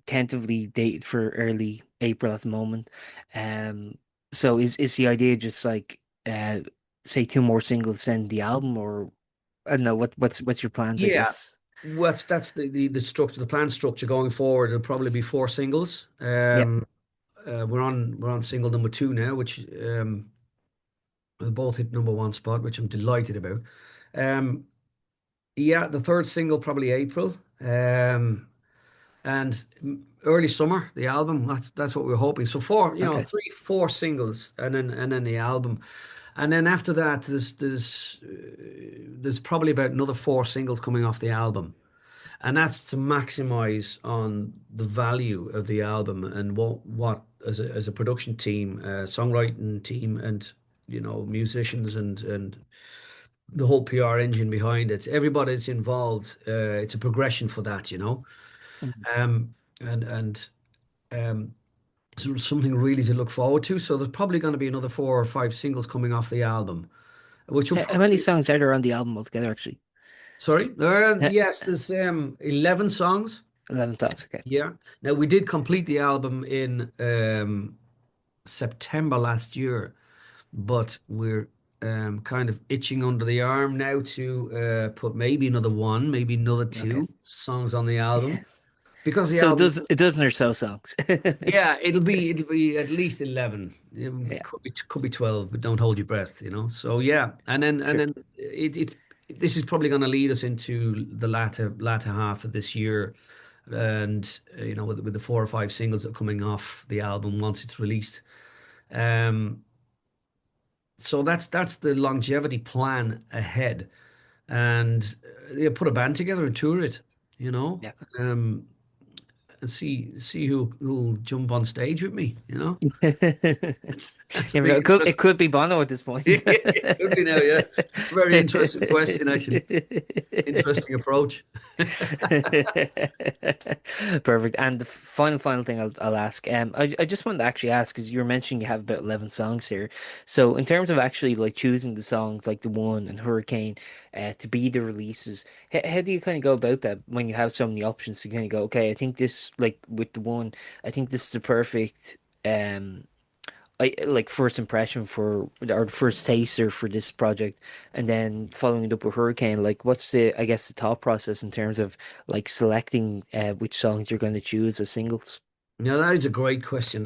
tentatively dated for early April at the moment. Um, so is the idea just like say two more singles, then the album, or I don't know what's your plans, I Yeah, guess. that's the structure, the plan structure going forward. It'll probably be four singles. Yeah. We're on single number two now, which we both hit number one spot, which I'm delighted about. Um, yeah, the third single probably April, and early summer the album. That's what we're hoping. So four, Okay. three, four singles, and then the album, and then after that there's probably about another four singles coming off the album. And that's to maximize on the value of the album and what as a production team, songwriting team, and musicians and the whole PR engine behind it. Everybody that's involved, it's a progression for that. Mhm. Um, and um, so something really to look forward to. So there's probably going to be another four or five singles coming off the album, which will How many probably. songs are there on the album altogether, actually? Sorry, Uh, yes, there's 11 songs. 11 songs, okay. Yeah. Now we did complete the album in September last year, but we're kind of itching under the arm now to put maybe another one, maybe another Okay. two songs on the album because the So album. a dozen or so songs. Yeah, it'll be at least 11. Yeah, Could be 12, but don't hold your breath. So yeah, and sure. then this is probably going to lead us into the latter half of this year, and with the four or five singles that are coming off the album once it's released. Um, so that's the longevity plan ahead, and put a band together and tour it. You know, Yeah. um, and see who'll jump on stage with me. That's a You big know, it interesting. could be Bono at this point. It could be now, yeah. Very interesting question, actually. Interesting approach. Perfect. And the final thing I'll ask. I just wanted to actually ask because you were mentioning you have about 11 songs here. So in terms of actually like choosing the songs like The One and Hurricane, to be the releases, how do you kind of go about that when you have so many options to kind of go, okay, I think this like with The One, I think this is the perfect um like first impression for or the first taster for this project, and then following it up with Hurricane, like what's the I guess the thought process in terms of like selecting which songs you're going to choose as singles? Now, that is a great question.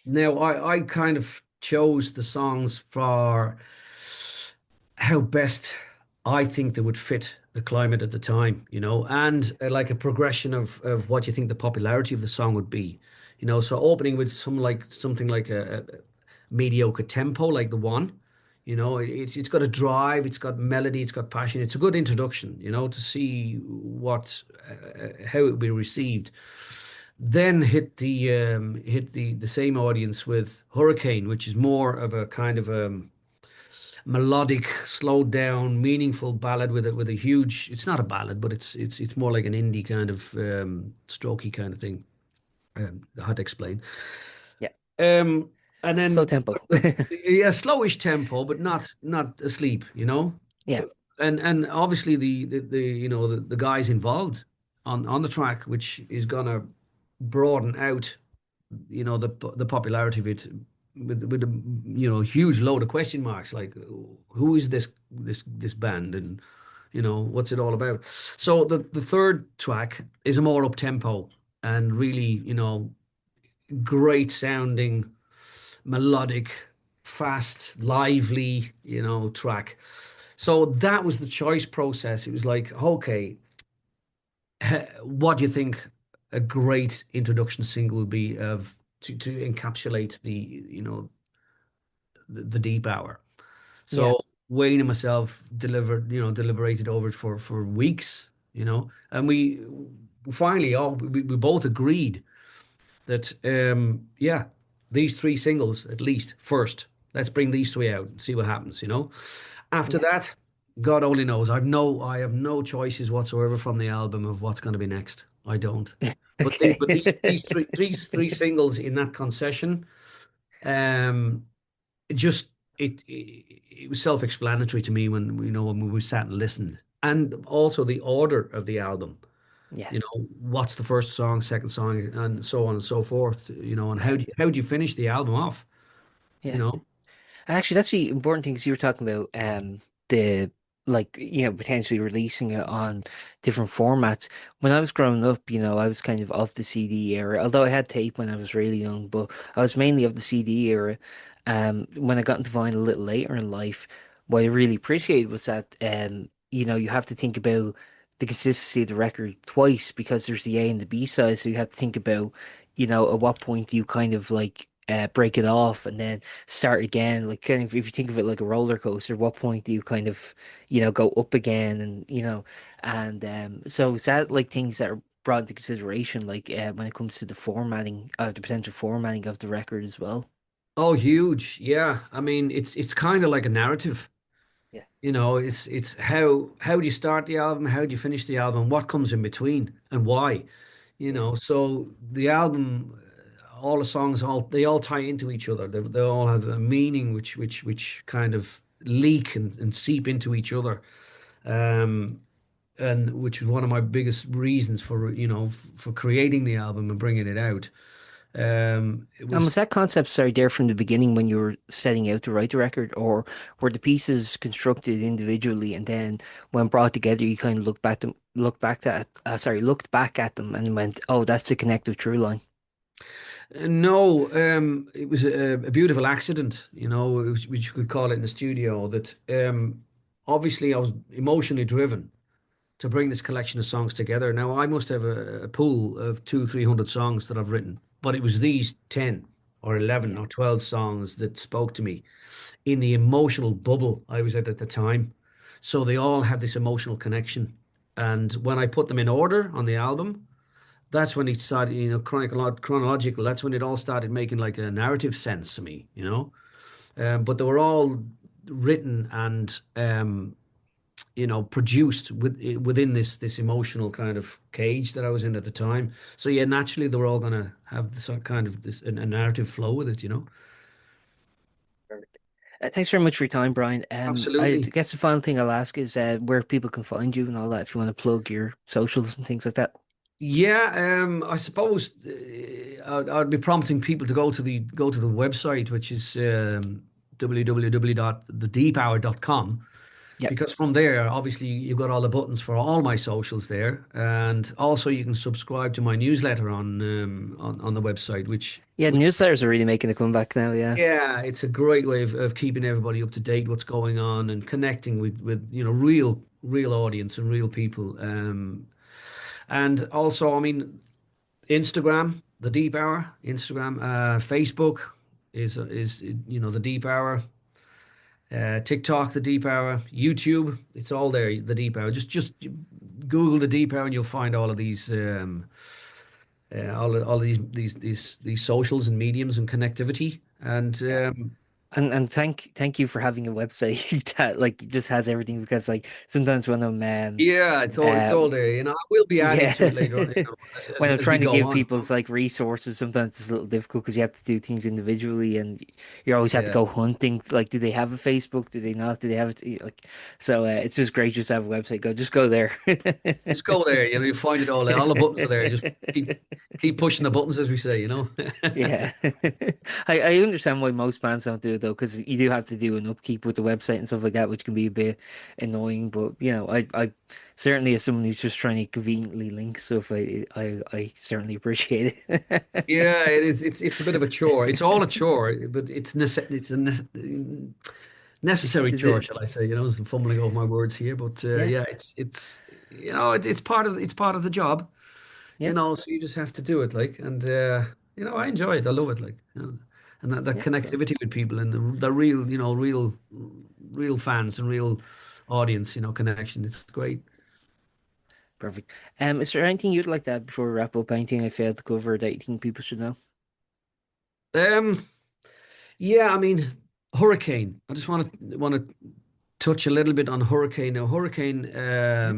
Now, I kind of chose the songs for how best I think they would fit the climate at the time, and like a progression of what you think the popularity of the song would be. So opening with something like a mediocre tempo, like The One. It's got a drive, it's got melody, it's got passion. It's a good introduction, to see how it will be received. Then hit the same audience with Hurricane, which is more of a kind of melodic, slowed down, meaningful ballad with a huge. It's not a ballad, but it's more like an indie kind of strokey kind of thing. Hard to explain. Yeah, Um, and slow then tempo. yeah, slowish tempo, but not asleep. Yeah, And obviously the guys involved on the track, which is gonna broaden out the popularity of it with a huge load of question marks like who is this band, and what's it all about? So the third track is a more up tempo and really, great sounding, melodic, fast, lively, track. So that was the choice process. It was like, okay, what do you think a great introduction single would be of to encapsulate the deep hour? Yeah, So Wayne and myself deliberated over it for weeks, and we finally we both agreed that yeah, these three singles at least first. Let's bring these three out and see what happens. After yeah. that, God only knows. I have no choices whatsoever from the album of what's going to be next. I don't. But Okay. these three singles in that concession, um, it just it was self-explanatory to me when we sat and listened, and also the order of the album. Yeah, What's the first song, second song, and so on and so forth. And yeah, how do you finish the album off? You yeah. know. And actually, that's the important thing, 'cause you were talking about the like potentially releasing it on different formats. When I was growing up, I was kind of the CD era. Although I had tape when I was really young, but I was mainly of the CD era. When I got into vinyl a little later in life, what I really appreciated was that you have to think about the consistency of the record twice, because there's the A and the B side. So you have to think about, at what point do you kind of like break it off and then start again. Like, kind of, if you think of it like a roller coaster, what point do you kind of, go up again, and so is that like things that are brought into consideration, like when it comes to the formatting, the potential formatting of the record as well? Oh, huge. Yeah. I mean, it's kind of like a narrative. Yeah, It's how do you start the album, how do you finish the album, what comes in between, and why. yeah. So the album, all the songs, they all tie into each other. They all have a meaning which kind of leak and seep into each other. Um, and which was one of my biggest reasons for creating the album and bringing it out. It And was was that concept started there from the beginning when you were setting out to write the record, or were the pieces constructed individually and then when brought together you kind of looked back at them and went, oh, that's the connective through line? no, it was a beautiful accident, which you could call it in the studio. That obviously I was emotionally driven to bring this collection of songs together. Now I must have a pool of 300 songs that I've written, but it was these 10 or 11 Yeah. or 12 songs that spoke to me in the emotional bubble I was at the time. So they all have this emotional connection. And when I put them in order on the album, that's when it started, chronological. That's when it all started making like a narrative sense to me. But they were all written and produced within this emotional kind of cage that I was in at the time. So yeah, naturally they were all gonna have this sort of kind of this a narrative flow with it. Perfect. Thanks very much for your time, Brian. I Absolutely. guess the final thing I'll ask is where people can find you and all that, if you want to plug your socials and things like that. Yeah, I suppose I'd be prompting people to go to the website, which is www.thedeephour.com, Yep. because from there, obviously, you've got all the buttons for all my socials there, and also you can subscribe to my newsletter on the website, which Yeah, the newsletters are really making a comeback now, yeah. yeah, it's a great way of keeping everybody up to date, what's going on, and connecting with real audience and real people. And also, I mean, Instagram, the Deep Hour, Instagram, Facebook is the Deep Hour, TikTok, the Deep Hour, YouTube, it's all there, the Deep Hour. Just Google the Deep Hour and you'll find all of these all of these socials and mediums and connectivity. And And thank you for having a website that like just has everything, because like sometimes when I'm yeah, it's uh all there. I will be adding yeah, to it later on, when I'm as we trying to go give on. people like resources, sometimes it's a little difficult because you have to do things individually, and you always have to Yeah. go hunting. Like, do they have a Facebook? Do they not? Do they have it? Like, so it's just great just to have a website. Just go there. Just go there, you find it all the buttons are there. Just keep pushing the buttons, as we say. Yeah, I understand why most bands don't do it though, because you do have to do an upkeep with the website and stuff like that, which can be a bit annoying. But I certainly, as someone who's just trying to conveniently link stuff, I certainly appreciate it. Yeah, it is. It's a bit of a chore. It's all a chore, but it's a necessary Is chore, it? shall I say? I'm fumbling over my words here, but Yeah, yeah, it's it's part of the job. yeah, So you just have to do it, like, and I enjoy it. I love it, like, and that yeah. Cool. connectivity with people and the real, real fans and real audience, connection. It's great. Perfect. Is there anything you'd like to add before we wrap up? Anything I failed to cover that you think people should know? Um, yeah, I mean, Hurricane. I just want to touch a little bit on Hurricane. Now, Hurricane, Yeah,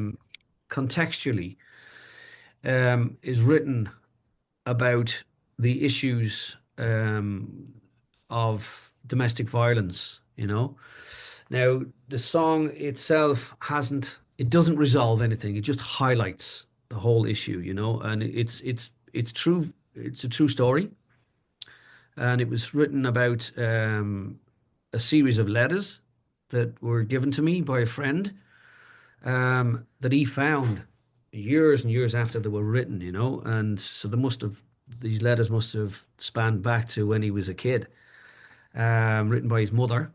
contextually, is written about the issues of domestic violence. Now, the song itself it doesn't resolve anything. It just highlights the whole issue, and it's true. It's a true story, and it was written about a series of letters that were given to me by a friend that he found years and years after they were written, and so these letters must have spanned back to when he was a kid, written by his mother,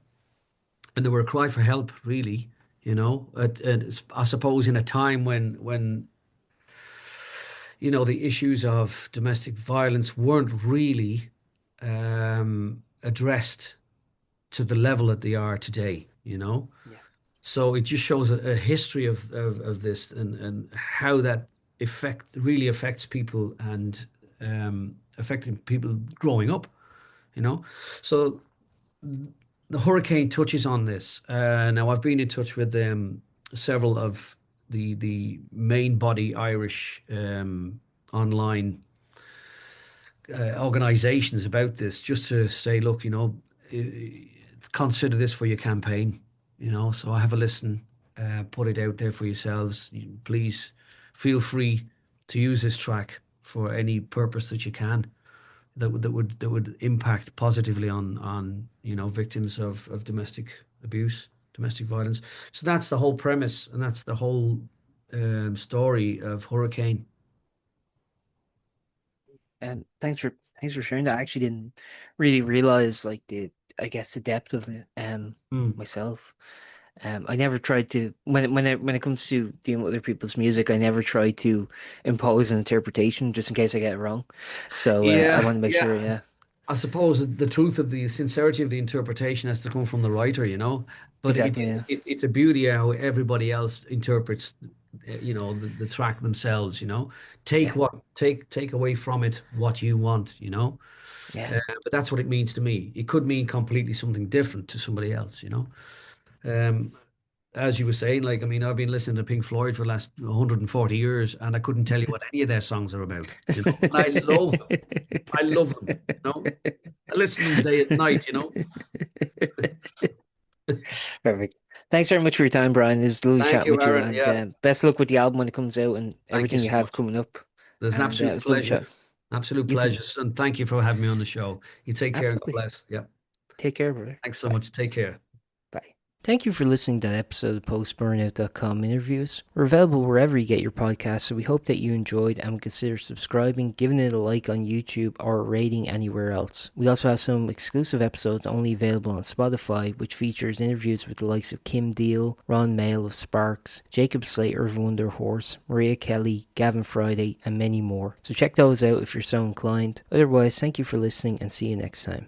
and they were a cry for help, really, I suppose in a time when the issues of domestic violence weren't really addressed to the level that they are today. yeah, So it just shows a history of this and how that really affects people and affecting people growing up, you know. So the hurricane touches on this. Now I've been in touch with several of the main body Irish online organizations about this, just to say, look, consider this for your campaign. So have a listen, put it out there for yourselves. Please feel free to use this track for any purpose that you can that would impact positively on victims of domestic abuse, domestic violence. So that's the whole premise, and that's the whole story of Hurricane. and thanks for sharing that. I actually didn't really realize like the I guess the depth of it Mm. myself. I never tried to when it comes to dealing with other people's music, I never try to impose an interpretation just in case I get it wrong. So I Yeah, want to make sure, yeah. yeah, I suppose the truth of the sincerity of the interpretation has to come from the writer. But exactly, yeah, it's a beauty how everybody else interprets, the track themselves. yeah, Take away from it what you want. yeah. But that's what it means to me. It could mean completely something different to somebody else. Um, as you were saying, like, I mean, I've been listening to Pink Floyd for the last 140 years, and I couldn't tell you what any of their songs are about. And I love them. I love them. I listen to them day and night. Perfect. Thanks very much for your time, Brian. It was lovely Thank chatting you, with you, Aaron. and Yeah, best luck with the album when it comes out and thank you everything you so have much. coming up. There's an And it absolute was lovely pleasure. chat. Absolute You too. pleasure. And thank you for having me on the show. You take care and God Absolutely. bless. Yeah. Take care, brother. Thanks so Bye. much. Take care. Bye. Thank you for listening to that episode of PostBurnout.com interviews. We're available wherever you get your podcasts, so we hope that you enjoyed and would consider subscribing, giving it a like on YouTube, or a rating anywhere else. We also have some exclusive episodes only available on Spotify, which features interviews with the likes of Kim Deal, Ron Mail of Sparks, Jacob Slater of Wonder Horse, Maria Kelly, Gavin Friday, and many more. So check those out if you're so inclined. Otherwise, thank you for listening and see you next time.